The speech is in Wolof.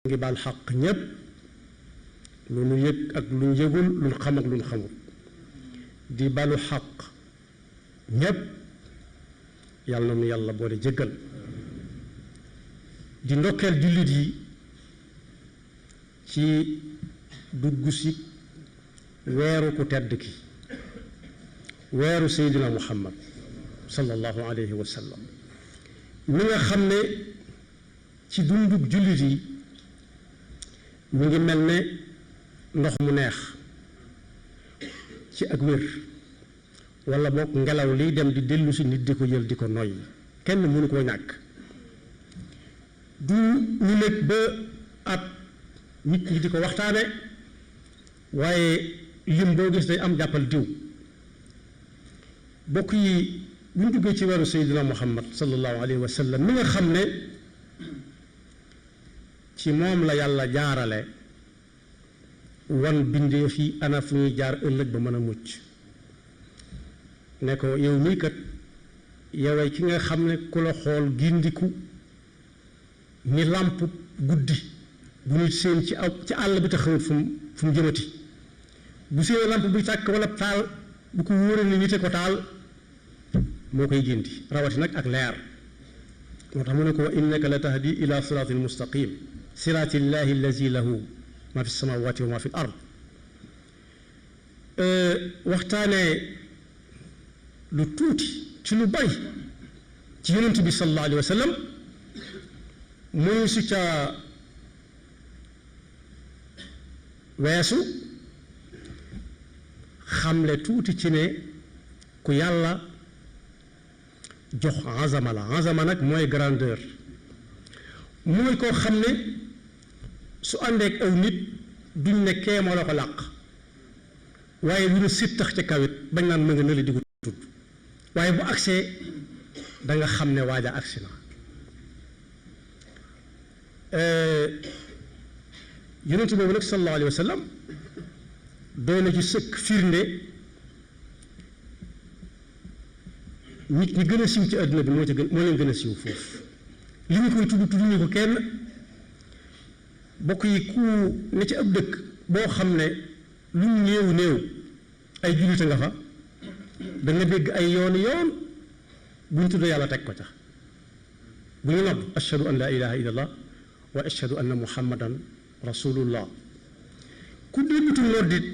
ngi baal xaq ñépp lu nu yëg ak lu nu yëgul lu nu xam ak lu nu xamul di balu xaq ñépp yàlla na nu yàlla boole jéggal di ndokkeel jullit yi ci dugg si weeru ku tedd ki weeru seydina muhammad sallallahu alayhi wa sallam mi nga xam ne ci dundug jullit yi mi ngi mel ne ndox mu neex ci ak wér wala boog ngelaw liy dem di dellu si nit di ko jël di ko noyyi kenn mënu koo ñàkk du ñu nekk ba at nit ñi di ko waxtaane waaye lim boo gis day am jàppal diw bokk yi bu ñu duggee ci weeru seydina muhammad sallallahu alayhi wa sallam mi nga xam ne ci moom la yàlla jaarale wan bindee fi ana fu ñuy jaar ëllëg ba mën a mucc ne ko yow mii kat yowee ki nga xam ne ku la xool gindiku ni làmp guddi bu ñu seen ci àll bi taxawut fu mu jëmati bu seen làmp buy tàkk wala taal bu ko wóoree ni nite ko taal moo koy gindi rawati nag ak leer moo tax mu ne ko wa innaka la tahdi ila siratin mustaqim siratillahi allazi lahu ma fi samawati wa ma fi l ard waxtaanee lu tuuti ci lu bari ci yonent bi sallallahu alayhi wa sallam mënu si ca weesu xamle tuuti ci ne ku yàlla jox azama la azama nag mooy grandeur mooy koo xam ne su àndeek aw nit duñ ne kee moo la ko làq waaye lu ñu sittax ca kawit bañ naan ma nga nële di ko tudd waaye bu agsee da nga xam ne waaja agsi na yonent boobu nag sallallahu alayhi wa sallam doy na ci sëkk firnde nit ñi gën a siiw ci àdduna bi moo leen gën a siiw foofu li ñu koy tudd ñu ko kenn bokk yi ku ne ci ab dëkk boo xam ne lu néew néew ay jullit nga fa da nga dégg ay yoon bu ñu tudd yàlla teg ko ca bu ñu nodd ashhadu an la ilaha illallah wa ashhadu anna muhammadan rasulullah ku déggutul noddit